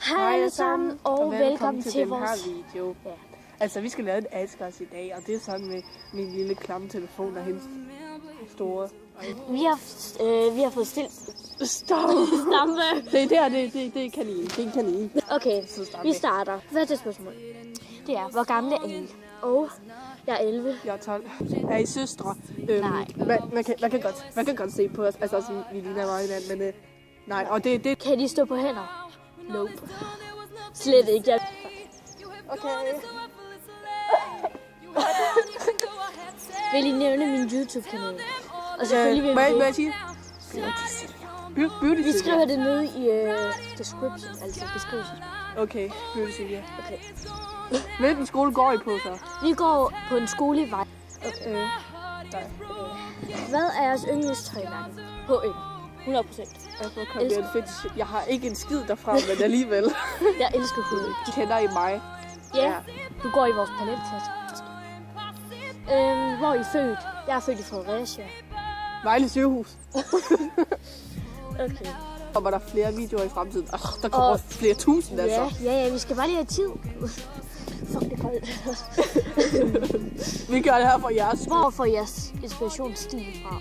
Hej alle sammen, og velkommen til den vores her video. Ja. Altså, vi skal lave en askers i dag, og det er sådan med min lille klamme telefon og hendes store. Vi har fået stillet Stamme. Det er der, det er kanin. Det er en kanin. Okay, vi starter. Første spørgsmål. Det er, hvor gammel er Anne? Og jeg er 11. Jeg er 12. Er I søstre? Nej. Man kan godt se på os. Altså, sådan, vi ligner meget hinanden, men nej. Og det... Kan de stå på hænder? Nope. Slet ikke. Okay. Vil I nævne min YouTube-kanal? Og selvfølgelig vil vi må jeg sige? Beauty Vi skriver det nede i description, altså beskrivelsen. Okay, Beauty Silvia. Okay. Hvilken skole går I på så? Vi går på en skole i Vej. Okay. Hvad er jeres yndlingstøjmærke? H&M. 100%. Jeg har ikke en skid derfra, men alligevel. Jeg elsker H&M. De kender I mig. Ja, du går i vores paletklasse. Hvor er I født? Jeg er født i Fredericia. Vejle sygehus. Okay. Kommer der flere videoer i fremtiden? Der kommer flere tusind, altså. Ja, vi skal bare lige have tid. Fuck, det er koldt. Vi gør det her for jeres. Hvor får jeres inspirationsstil fra?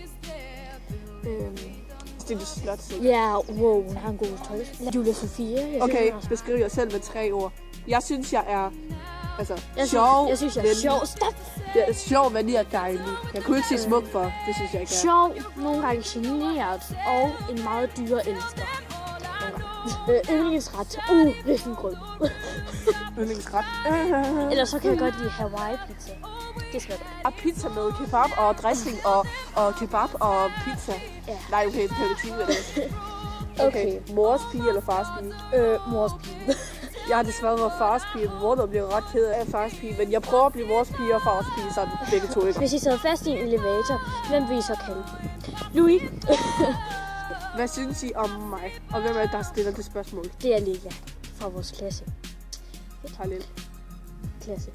Stille Slot. Ja, wow, hun har en god tøj. Julia Sofia. Okay, beskriv jer selv med 3 ord. Jeg synes, jeg er sjov. Jeg synes, jeg er sjov. Stop! Jeg er sjov, venlig og dejlig. Jeg kunne ikke sige smuk for. Det synes jeg ikke er. Sjov, nogle gange generet og en meget dyre elsker. Yndlingsret. Risengrød. Yndlingsret. Ellers så kan jeg godt lide Hawaii pizza. Det skal jeg godt. Og pizza med kebab og dressing og kebab og pizza. Ja. Nej, okay, det kan du ikke sige det. Okay. Mors pige eller fars pige? Mors pige. Jeg har desværre været fars pige. Mor bliver ret ked af fars pige, men jeg prøver at blive mors pige og fars pige, sådan begge to ikke. Hvis I sad fast i en elevator, hvem vil I så kalde? Louis. Hvad synes I om mig? Og hvem er det, der stiller det spørgsmål? Det er Lea fra vores klasse. Parallel. Klasse.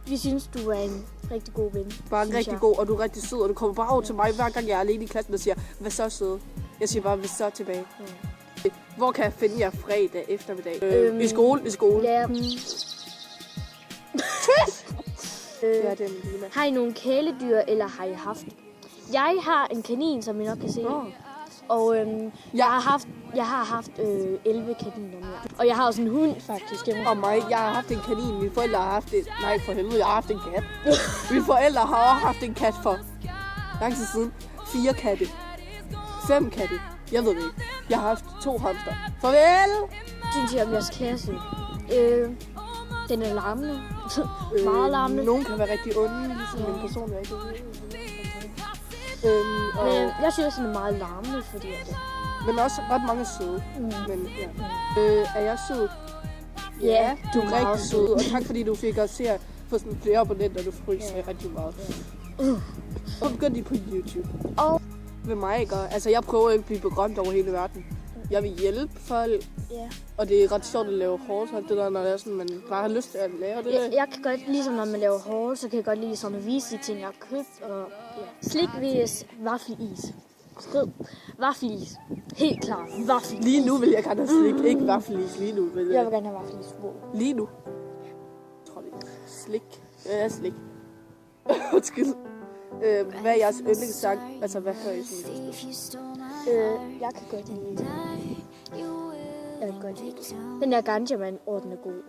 Vi synes, du er en rigtig god ven. Bare en rigtig god, og du er rigtig sød, og du kommer bare over til mig, hver gang jeg er alene i klassen og siger, hvad så sød? Jeg siger bare, hvad så tilbage. Ja. Hvor kan jeg finde jer fredag eftermiddag? I skole? Ja. Ja, det er min lille. Har I nogle kæledyr, eller har I haft? Jeg har en kanin, som I nok kan se. Og jeg har haft 11 kaniner mere. Og jeg har også en hund, faktisk. Og mig, jeg har haft en kanin. Mine forældre har haft en... Nej, for helvede, jeg har haft en kat. Mine forældre har også haft en kat for lang tid siden. 4 katte. 5 katte. Jeg ved det ikke. Jeg har haft 2 hamster. Farvel! Synes I om jeres klasse? Den er larmende. Meget larmende. Nogen kan være rigtig onde, ligesom en person er ikke. Men jeg synes også, den er meget larmende, fordi at men også ret mange søde. Men ja. Er jeg sød? Ja, du er rigtig sød. Og tak fordi du fik os til at få sådan flere abonnenter, du fryser rigtig meget. Så begyndte de på YouTube. Og med mig, ikke? Altså, jeg prøver ikke at blive berømt over hele verden. Jeg vil hjælpe folk. Ja. Og det er ret sjovt at lave hårdt, det der, når det er sådan, man bare har lyst til at lære det. Jeg kan godt, ligesom når man laver hårdt, så kan jeg godt lide sådan at vise de ting, jeg har købt. Og slik vs. vaffelis. Skriv vaffelis. Helt klart, vaffelis. Lige nu vil jeg gerne have slik, ikke vaffelis lige nu. Jeg vil gerne have vaffelis. Wow. Lige nu? Tror det ikke. Slik. Ja, slik. Undskyld. Hvad er jeres yndlingssang? Altså, hvad hører I sådan? Jeg kan godt lide. Jeg kan godt lide. Den der Ganja Man, den er god.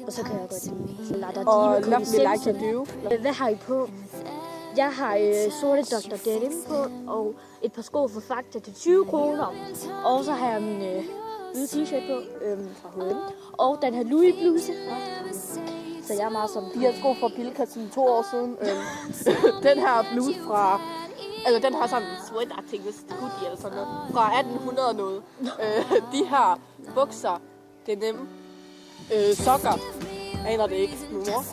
Og så kan jeg godt lide. Og Love Me Like You Do. Hvad har I på? Jeg har sorte Dr. Denim på, og et par sko for Fakta til 20 kroner. Og så har jeg min hvide t-shirt på fra H&M. Og den her Louis bluse. Så jeg er meget som... De her sko fra Bilka sådan 2 år siden. Den her bluse fra... Altså, den har sådan en sweat-agtig hoodie eller sådan noget. Fra 1800 og noget. De her bukser, det er nemme. Sokker. Aner det ikke. Mor.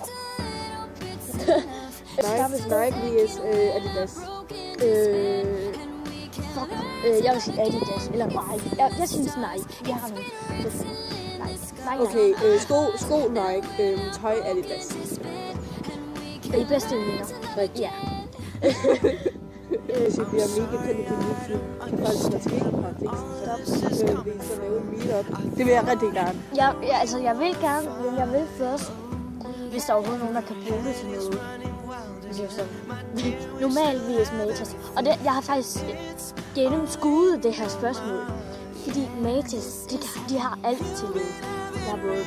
Nike vs. Adidas. Fuck. Jeg vil sige Adidas. Eller Nike. Jeg synes Nike. Jeg har nogle... Nike. Okay, sko Nike. Tøj Adidas. Er I bedste venner? Rigtigt. Ja. Hvis I bliver mega kendt på YouTube, kan folk måske ikke have det. Så vil I så lave en meetup. Det vil jeg rigtig gerne. Jeg vil gerne, men jeg vil først, hvis der er overhovedet nogen, der kan bruge det til noget. Normalt vs Matas. Og jeg har faktisk gennemskuet det her spørgsmål. Fordi Matas, de har alt til det. Der er både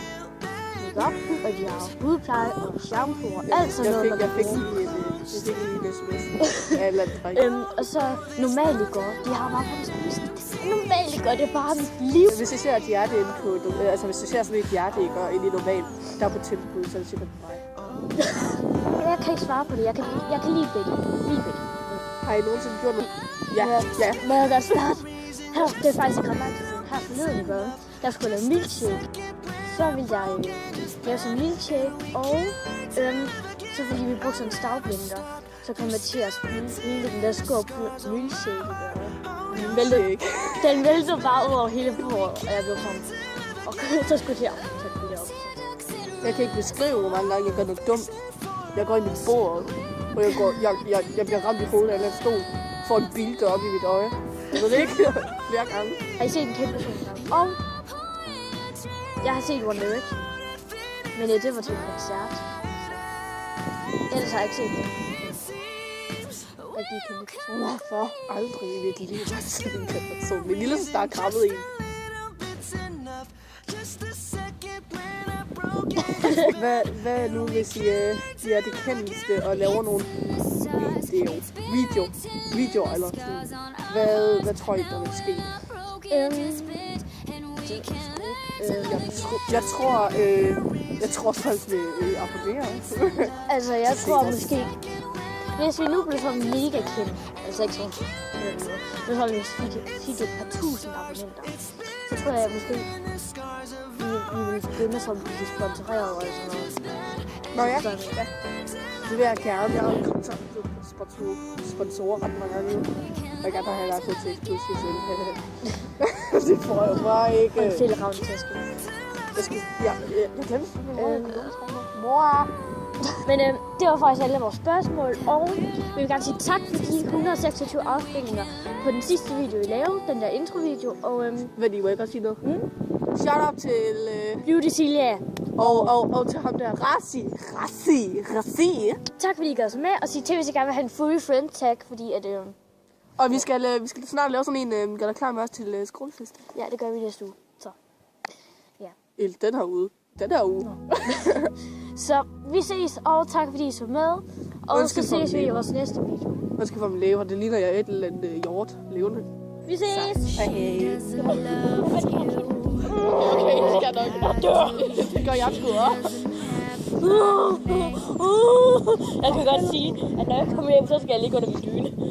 make-up, og de har hudpleje og shampoo og alt sådan noget. Jeg fik lige en sms af eller andet. Og så Normaligår, de har bare faktisk Normaligår, det er bare mit liv. Hvis I ser et hjerte inde på, altså hvis I ser sådan et hjerte inde i Normal, der er på tilbud, så er det sikkert på mig. Jeg kan ikke svare på det. Jeg kan lide begge. Har I nogensinde gjort noget? Ja. Men jeg kan starte. Det er faktisk ikke ret lang tid siden. Her forleden i bøden, jeg skulle lave milkshake. Så ville jeg lave sådan en milkshake, og så fordi vi brugte sådan en stavblender, så kom Mathias hele den der skåb på milkshake. Den væltede bare ud over hele bordet, og jeg blev sådan, okay, så skulle jeg tage det op. Jeg kan ikke beskrive, hvor mange gange jeg gør noget dumt. Jeg går ind i bordet, og jeg bliver ramt i hovedet af en stol, får en bilde op i mit øje. Jeg ved det ikke flere gange. Har I set en kæmpe person? Og jeg har set One Direction, men det var til en koncert. Ellers har jeg ikke set det. Rigtig kæmpe person. Hvorfor? Aldrig i mit liv har jeg set en kæmpe person. Min lille søster har krammet en. Hvad nu, hvis I er det kendteste og laver nogle videoer eller sådan? Hvad tror I, der vil ske? Jeg tror folk vil abonnere. Altså, jeg tror måske, hvis vi nu blev sådan mega kendt, altså ikke sådan, hvis vi fik et par tusind abonnenter, så tror jeg måske, vi vil begynde at blive sponsoreret og sådan noget. Nå ja. Det vil jeg gerne. Jeg har jo kontakt til sponsorer ret mange gange. Jeg kan gerne have lagt til eksklusiv selv. Det får jeg bare ikke. Og en fælderavnetaske. Jeg glemte mor. Men det var faktisk alle vores spørgsmål, og vi vil gerne sige tak for de 126 afspilninger på den sidste video, I lavede, den der introvideo. Og vil I ikke også sige noget? Shout out til Beauty Silja. Og til ham der Rassi. Tak fordi I gad så med, og sig til, hvis I gerne vil have en fully friend tag, fordi at... Og vi skal snart lave sådan en, gør dig klar med os til skolefest. Ja, det gør vi næste uge. Så, ja. Den her uge. Så vi ses, og tak fordi I så med. Og så ses vi i vores næste video. Jeg skal få dem lever. Det ligner jeg et eller andet hjort levende. Vi ses! Hej. Okay, det skal nok. Jeg dør! Det gør jeg sgu også. Jeg kan godt sige, at når jeg kommer hjem, så skal jeg ligge under min dyne.